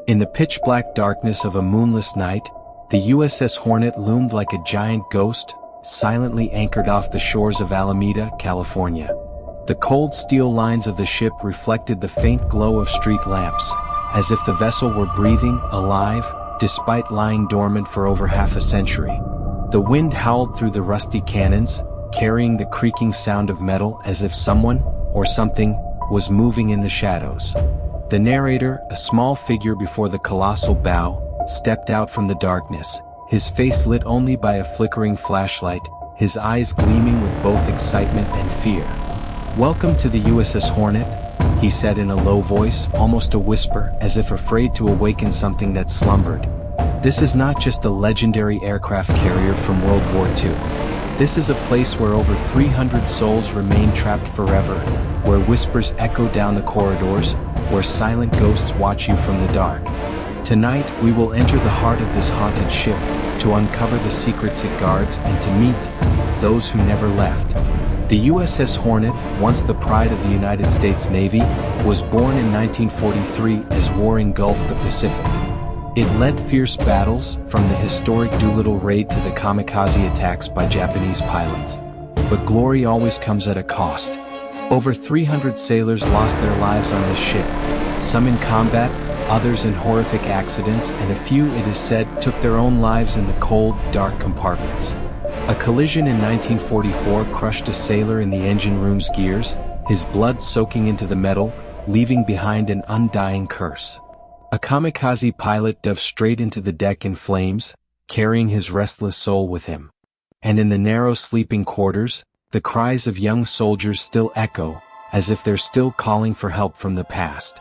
In the pitch-black darkness of a moonless night, the USS Hornet loomed like a giant ghost, silently anchored off the shores of Alameda, California. The cold steel lines of the ship reflected the faint glow of street lamps, as if the vessel were breathing, alive, despite lying dormant for over half a century. The wind howled through the rusty cannons, carrying the creaking sound of metal as if someone, or something, was moving in the shadows. The narrator, a small figure before the colossal bow, stepped out from the darkness, his face lit only by a flickering flashlight, his eyes gleaming with both excitement and fear. "Welcome to the USS Hornet," he said in a low voice, almost a whisper, as if afraid to awaken something that slumbered. "This is not just a legendary aircraft carrier from World War II. This is a place where over 300 souls remain trapped forever, where whispers echo down the corridors, where silent ghosts watch you from the dark. Tonight, we will enter the heart of this haunted ship, to uncover the secrets it guards and to meet those who never left." The USS Hornet, once the pride of the United States Navy, was born in 1943 as war engulfed the Pacific. It led fierce battles, from the historic Doolittle raid to the kamikaze attacks by Japanese pilots. But glory always comes at a cost. Over 300 sailors lost their lives on this ship, some in combat, others in horrific accidents, and a few, it is said, took their own lives in the cold, dark compartments. A collision in 1944 crushed a sailor in the engine room's gears, his blood soaking into the metal, leaving behind an undying curse. A kamikaze pilot dove straight into the deck in flames, carrying his restless soul with him. And in the narrow sleeping quarters, the cries of young soldiers still echo, as if they're still calling for help from the past.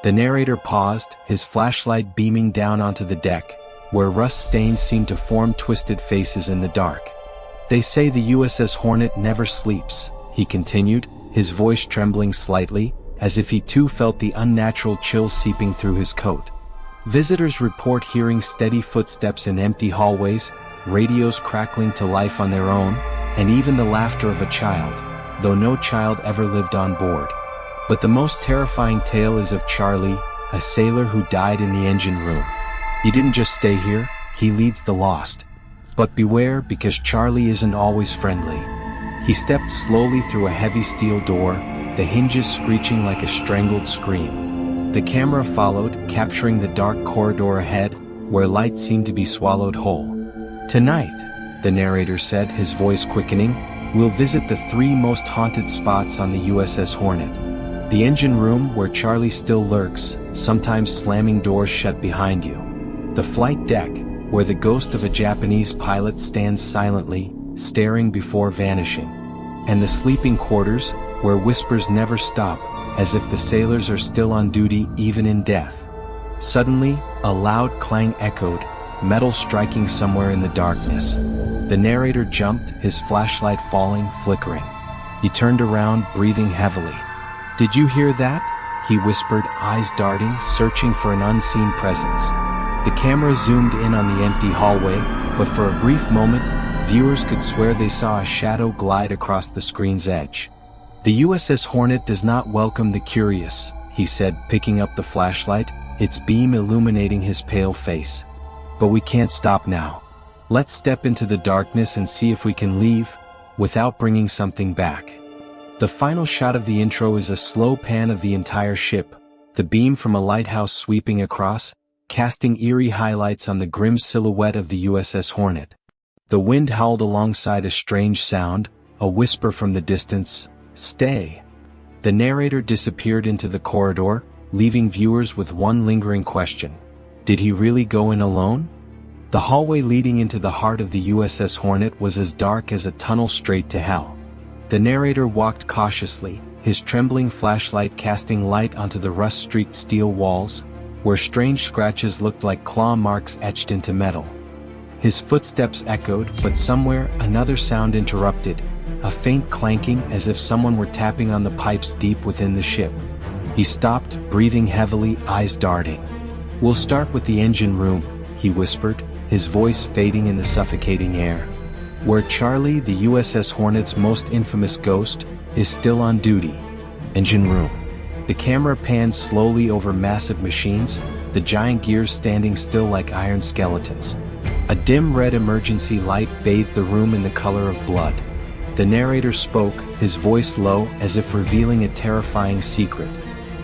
The narrator paused, his flashlight beaming down onto the deck, where rust stains seemed to form twisted faces in the dark. "They say the USS Hornet never sleeps," he continued, his voice trembling slightly, as if he too felt the unnatural chill seeping through his coat. "Visitors report hearing steady footsteps in empty hallways, radios crackling to life on their own, and even the laughter of a child, though no child ever lived on board. But the most terrifying tale is of Charlie, a sailor who died in the engine room. He didn't just stay here, he leads the lost. But beware, because Charlie isn't always friendly." He stepped slowly through a heavy steel door, the hinges screeching like a strangled scream. The camera followed, capturing the dark corridor ahead, where light seemed to be swallowed whole. "Tonight," the narrator said, his voice quickening, "we'll visit the 3 most haunted spots on the USS Hornet. The engine room, where Charlie still lurks, sometimes slamming doors shut behind you. The flight deck, where the ghost of a Japanese pilot stands silently, staring before vanishing. And the sleeping quarters, where whispers never stop, as if the sailors are still on duty even in death." Suddenly, a loud clang echoed, metal striking somewhere in the darkness. The narrator jumped, his flashlight falling, flickering. He turned around, breathing heavily. "Did you hear that?" he whispered, eyes darting, searching for an unseen presence. The camera zoomed in on the empty hallway, but for a brief moment, viewers could swear they saw a shadow glide across the screen's edge. "The USS Hornet does not welcome the curious," he said, picking up the flashlight, its beam illuminating his pale face. "But we can't stop now. Let's step into the darkness and see if we can leave, without bringing something back." The final shot of the intro is a slow pan of the entire ship, the beam from a lighthouse sweeping across, casting eerie highlights on the grim silhouette of the USS Hornet. The wind howled alongside a strange sound, a whisper from the distance, "Stay." The narrator disappeared into the corridor, leaving viewers with one lingering question. Did he really go in alone? The hallway leading into the heart of the USS Hornet was as dark as a tunnel straight to hell. The narrator walked cautiously, his trembling flashlight casting light onto the rust-streaked steel walls, where strange scratches looked like claw marks etched into metal. His footsteps echoed, but somewhere another sound interrupted, a faint clanking as if someone were tapping on the pipes deep within the ship. He stopped, breathing heavily, eyes darting. "We'll start with the engine room," he whispered, his voice fading in the suffocating air. "Where Charlie, the USS Hornet's most infamous ghost, is still on duty. Engine room." The camera panned slowly over massive machines, the the giant gears standing still like iron skeletons. A dim red emergency light bathed the room in the color of blood. The narrator spoke, his voice low, as if revealing a terrifying secret.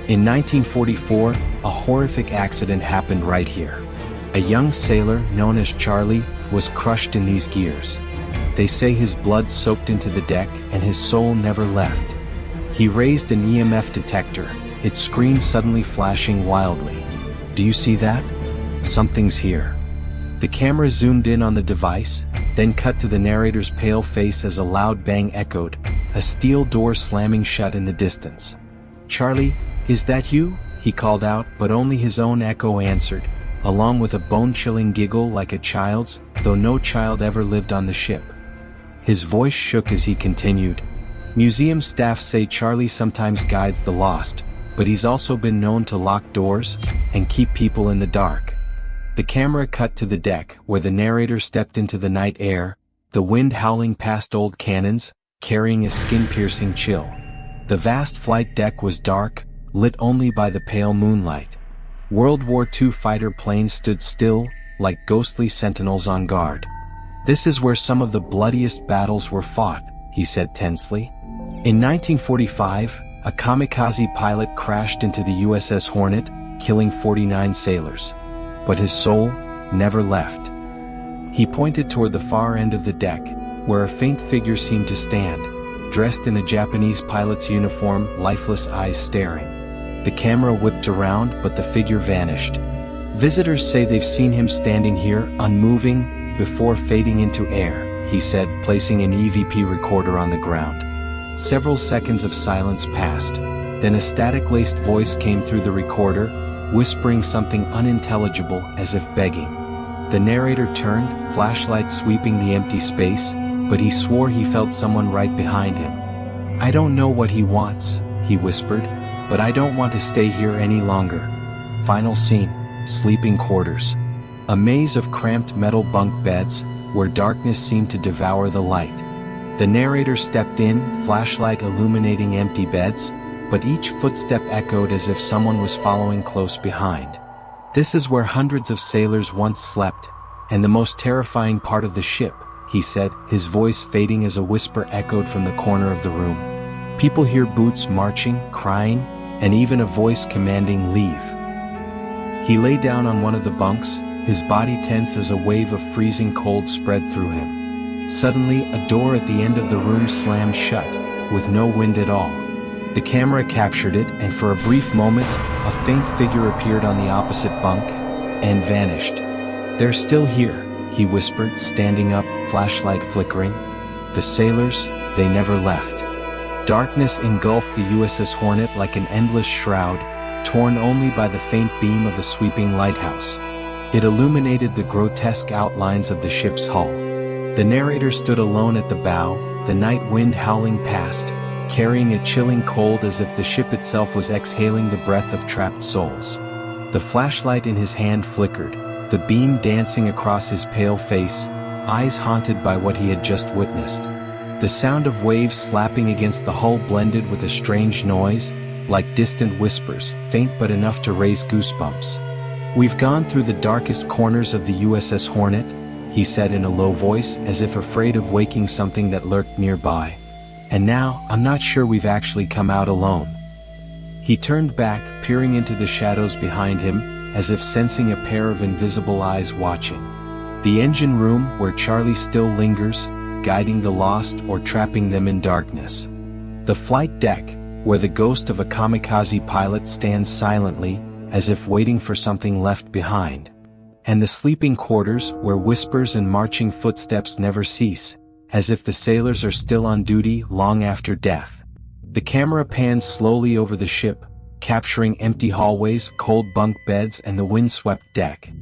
In 1944, a horrific accident happened right here. A young sailor, known as Charlie, was crushed in these gears. They say his blood soaked into the deck and his soul never left. He raised an EMF detector, its screen suddenly flashing wildly. Do you see that? Something's here. The camera zoomed in on the device, then cut to the narrator's pale face as a loud bang echoed, a steel door slamming shut in the distance. "Charlie, is that you?" he called out, but only his own echo answered, along with a bone-chilling giggle like a child's, though no child ever lived on the ship. His voice shook as he continued. "Museum staff say Charlie sometimes guides the lost, but he's also been known to lock doors and keep people in the dark." The camera cut to the deck, where the narrator stepped into the night air, the wind howling past old cannons, carrying a skin-piercing chill. The vast flight deck was dark, lit only by the pale moonlight. World War II fighter planes stood still, like ghostly sentinels on guard. "This is where some of the bloodiest battles were fought," he said tensely. In 1945, a kamikaze pilot crashed into the USS Hornet, killing 49 sailors. But his soul never left. He pointed toward the far end of the deck, where a faint figure seemed to stand, dressed in a Japanese pilot's uniform, lifeless eyes staring. The camera whipped around, but the figure vanished. "Visitors say they've seen him standing here, unmoving, before fading into air," he said, placing an EVP recorder on the ground. Several seconds of silence passed. Then a static-laced voice came through the recorder, whispering something unintelligible, as if begging. The narrator turned, flashlight sweeping the empty space, but he swore he felt someone right behind him. "I don't know what he wants," he whispered, "but I don't want to stay here any longer." Final scene, sleeping quarters. A maze of cramped metal bunk beds, where darkness seemed to devour the light. The narrator stepped in, flashlight illuminating empty beds, but each footstep echoed as if someone was following close behind. "This is where hundreds of sailors once slept, and the most terrifying part of the ship," he said, his voice fading as a whisper echoed from the corner of the room. "People hear boots marching, crying, and even a voice commanding leave." He lay down on one of the bunks, his body tense as a wave of freezing cold spread through him. Suddenly, a door at the end of the room slammed shut, with no wind at all. The camera captured it, and for a brief moment, a faint figure appeared on the opposite bunk, and vanished. "They're still here," he whispered, standing up, flashlight flickering. "The sailors, they never left." Darkness engulfed the USS Hornet like an endless shroud, torn only by the faint beam of a sweeping lighthouse. It illuminated the grotesque outlines of the ship's hull. The narrator stood alone at the bow, the night wind howling past, carrying a chilling cold as if the ship itself was exhaling the breath of trapped souls. The flashlight in his hand flickered, the beam dancing across his pale face, eyes haunted by what he had just witnessed. The sound of waves slapping against the hull blended with a strange noise, like distant whispers, faint but enough to raise goosebumps. "We've gone through the darkest corners of the USS Hornet," he said in a low voice, as if afraid of waking something that lurked nearby. "And now, I'm not sure we've actually come out alone." He turned back, peering into the shadows behind him, as if sensing a pair of invisible eyes watching. The engine room, where Charlie still lingers, guiding the lost or trapping them in darkness. The flight deck, where the ghost of a kamikaze pilot stands silently, as if waiting for something left behind. And the sleeping quarters, where whispers and marching footsteps never cease, as if the sailors are still on duty long after death. The camera pans slowly over the ship, capturing empty hallways, cold bunk beds, and the windswept deck.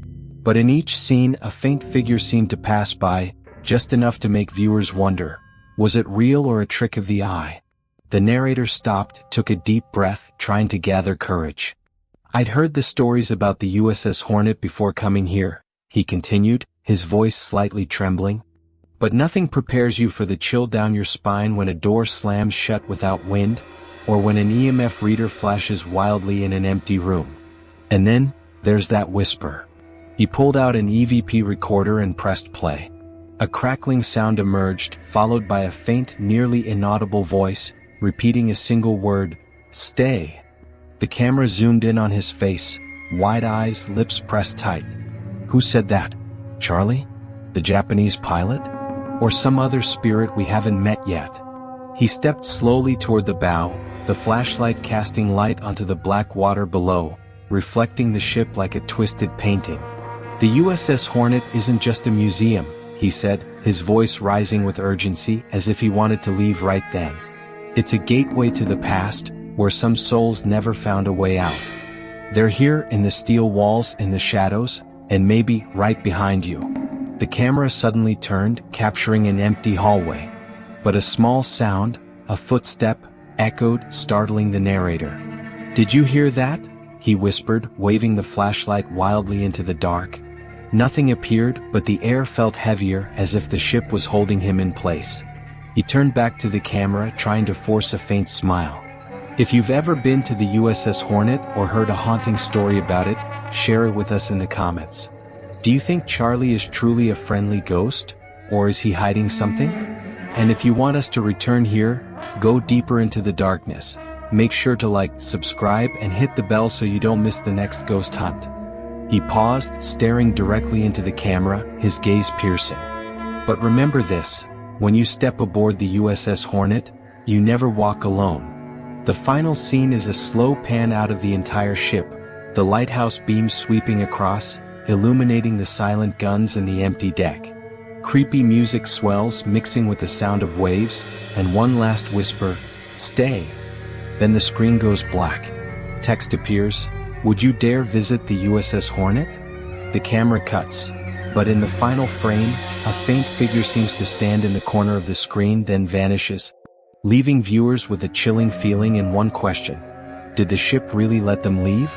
But in each scene, a faint figure seemed to pass by, just enough to make viewers wonder, was it real or a trick of the eye? The narrator stopped, took a deep breath, trying to gather courage. "I'd heard the stories about the USS Hornet before coming here," he continued, his voice slightly trembling. "But nothing prepares you for the chill down your spine when a door slams shut without wind, or when an EMF reader flashes wildly in an empty room. And then, There's that whisper. He pulled out an EVP recorder and pressed play. A crackling sound emerged, followed by a faint, nearly inaudible voice, repeating a single word, "Stay." The camera zoomed in on his face, wide eyes, lips pressed tight. Who said that? Charlie? The Japanese pilot? Or some other spirit we haven't met yet? He stepped slowly toward the bow, the flashlight casting light onto the black water below, reflecting the ship like a twisted painting. The USS Hornet isn't just a museum, he said, his voice rising with urgency as if he wanted to leave right then. It's a gateway to the past, where some souls never found a way out. They're here in the steel walls, in the shadows, and maybe right behind you. The camera suddenly turned, capturing an empty hallway. But a small sound, a footstep, echoed, startling the narrator. "Did you hear that?" he whispered, waving the flashlight wildly into the dark. Nothing appeared, but the air felt heavier, as if the ship was holding him in place. He turned back to the camera, trying to force a faint smile. If you've ever been to the USS Hornet or heard a haunting story about it, share it with us in the comments. Do you think Charlie is truly a friendly ghost? Or is he hiding something? And if you want us to return here, go deeper into the darkness. Make sure to like, subscribe, and hit the bell so you don't miss the next ghost hunt. He paused, staring directly into the camera, his gaze piercing. But remember this, when you step aboard the USS Hornet, you never walk alone. The final scene is a slow pan out of the entire ship, the lighthouse beams sweeping across, illuminating the silent guns and the empty deck. Creepy music swells, mixing with the sound of waves, and one last whisper, "Stay." Then the screen goes black. Text appears, "Would you dare visit the USS Hornet?" The camera cuts, but in the final frame, a faint figure seems to stand in the corner of the screen, then vanishes, leaving viewers with a chilling feeling and one question. Did the ship really let them leave?